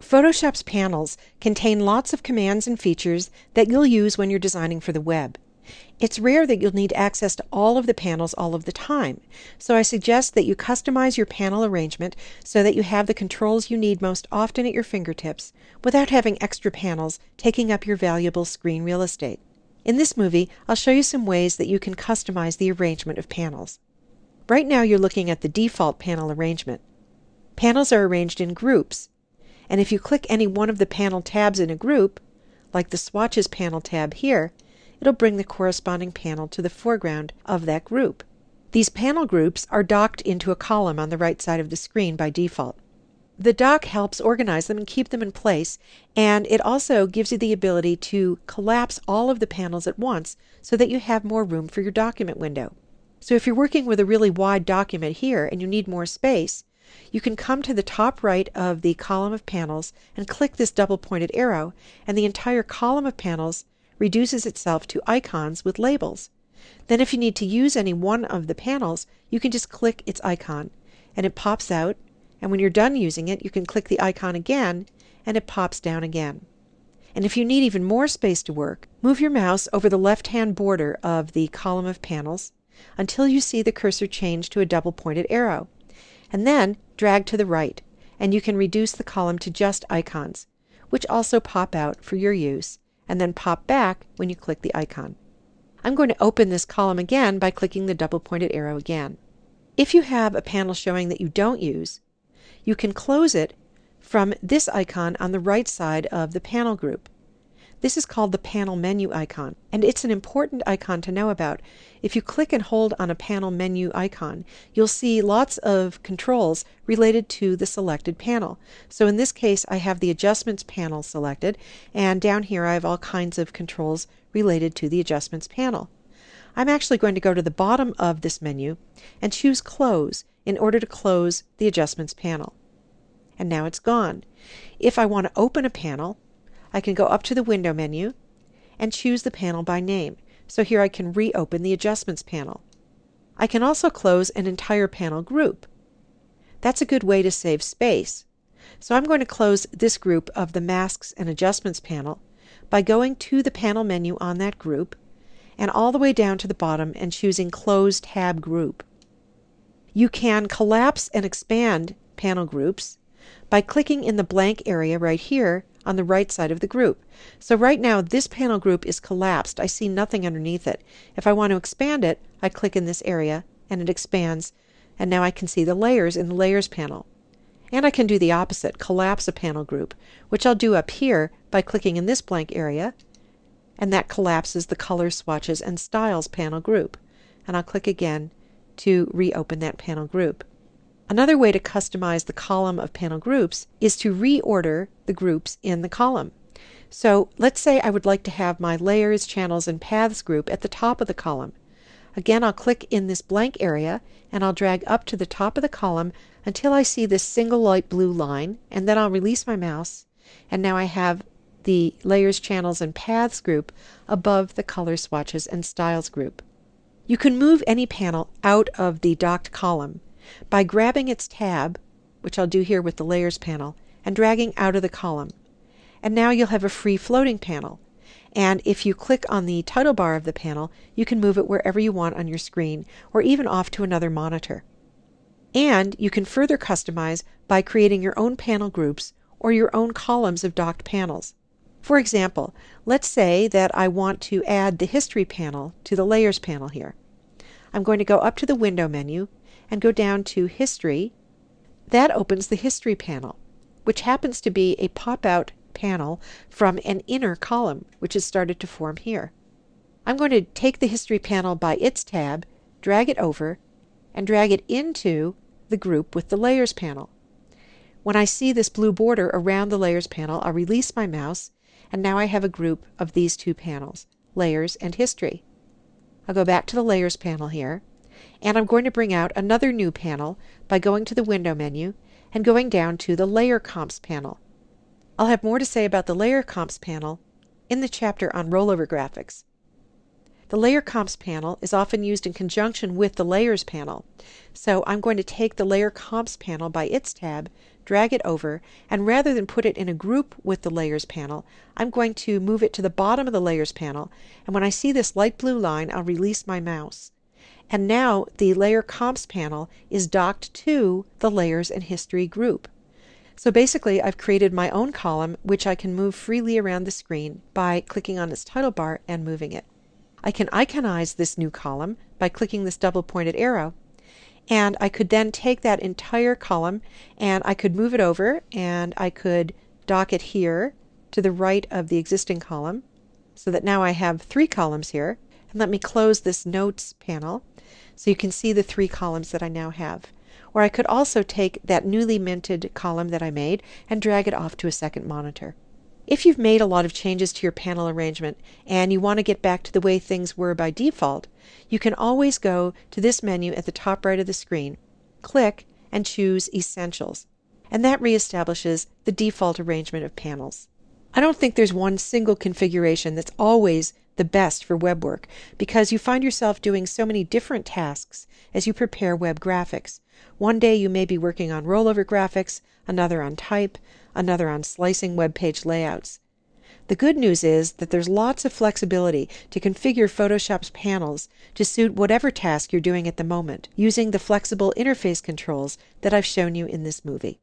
Photoshop's panels contain lots of commands and features that you'll use when you're designing for the web. It's rare that you'll need access to all of the panels all of the time, so I suggest that you customize your panel arrangement so that you have the controls you need most often at your fingertips without having extra panels taking up your valuable screen real estate. In this movie, I'll show you some ways that you can customize the arrangement of panels. Right now you're looking at the default panel arrangement. Panels are arranged in groups, and if you click any one of the panel tabs in a group, like the Swatches panel tab here, it'll bring the corresponding panel to the foreground of that group. These panel groups are docked into a column on the right side of the screen by default. The dock helps organize them and keep them in place, and it also gives you the ability to collapse all of the panels at once so that you have more room for your document window. So if you're working with a really wide document here and you need more space, you can come to the top right of the column of panels and click this double-pointed arrow, and the entire column of panels reduces itself to icons with labels. Then if you need to use any one of the panels, you can just click its icon, and it pops out, and when you're done using it, you can click the icon again, and it pops down again. And if you need even more space to work, move your mouse over the left-hand border of the column of panels until you see the cursor change to a double-pointed arrow, and then drag to the right, and you can reduce the column to just icons, which also pop out for your use, and then pop back when you click the icon. I'm going to open this column again by clicking the double-pointed arrow again. If you have a panel showing that you don't use, you can close it from this icon on the right side of the panel group. This is called the panel menu icon, and it's an important icon to know about. If you click and hold on a panel menu icon, you'll see lots of controls related to the selected panel. So in this case, I have the Adjustments panel selected, and down here I have all kinds of controls related to the Adjustments panel. I'm actually going to go to the bottom of this menu and choose Close in order to close the Adjustments panel. And now it's gone. If I want to open a panel, I can go up to the Window menu and choose the panel by name. So here I can reopen the Adjustments panel. I can also close an entire panel group. That's a good way to save space. So I'm going to close this group of the Masks and Adjustments panel by going to the panel menu on that group and all the way down to the bottom and choosing Close Tab Group. You can collapse and expand panel groups by clicking in the blank area right here on the right side of the group. So right now this panel group is collapsed. I see nothing underneath it. If I want to expand it, I click in this area and it expands, and now I can see the layers in the Layers panel. And I can do the opposite, collapse a panel group, which I'll do up here by clicking in this blank area, and that collapses the Color, Swatches, and Styles panel group. And I'll click again to reopen that panel group. Another way to customize the column of panel groups is to reorder the groups in the column. So let's say I would like to have my Layers, Channels, and Paths group at the top of the column. Again, I'll click in this blank area and I'll drag up to the top of the column until I see this single light blue line, and then I'll release my mouse, and now I have the Layers, Channels, and Paths group above the Color, Swatches, and Styles group. You can move any panel out of the docked column by grabbing its tab, which I'll do here with the Layers panel, and dragging out of the column. And now you'll have a free floating panel. And if you click on the title bar of the panel, you can move it wherever you want on your screen, or even off to another monitor. And you can further customize by creating your own panel groups or your own columns of docked panels. For example, let's say that I want to add the History panel to the Layers panel here. I'm going to go up to the Window menu and go down to History. That opens the History panel, which happens to be a pop-out panel from an inner column, which has started to form here. I'm going to take the History panel by its tab, drag it over, and drag it into the group with the Layers panel. When I see this blue border around the Layers panel, I'll release my mouse, and now I have a group of these two panels, Layers and History. I'll go back to the Layers panel here, and I'm going to bring out another new panel by going to the Window menu and going down to the Layer Comps panel. I'll have more to say about the Layer Comps panel in the chapter on rollover graphics. The Layer Comps panel is often used in conjunction with the Layers panel, so I'm going to take the Layer Comps panel by its tab, drag it over, and rather than put it in a group with the Layers panel, I'm going to move it to the bottom of the Layers panel, and when I see this light blue line, I'll release my mouse. And now the Layer Comps panel is docked to the Layers and History group. So basically, I've created my own column, which I can move freely around the screen by clicking on its title bar and moving it. I can iconize this new column by clicking this double pointed arrow, and I could then take that entire column and I could move it over and I could dock it here to the right of the existing column so that now I have 3 columns here. And let me close this Notes panel so you can see the 3 columns that I now have. Or I could also take that newly minted column that I made and drag it off to a second monitor. If you've made a lot of changes to your panel arrangement and you want to get back to the way things were by default, you can always go to this menu at the top right of the screen, click, and choose Essentials. And that reestablishes the default arrangement of panels. I don't think there's one single configuration that's always the best for web work, because you find yourself doing so many different tasks as you prepare web graphics. One day you may be working on rollover graphics, another on type, another on slicing web page layouts. The good news is that there's lots of flexibility to configure Photoshop's panels to suit whatever task you're doing at the moment, using the flexible interface controls that I've shown you in this movie.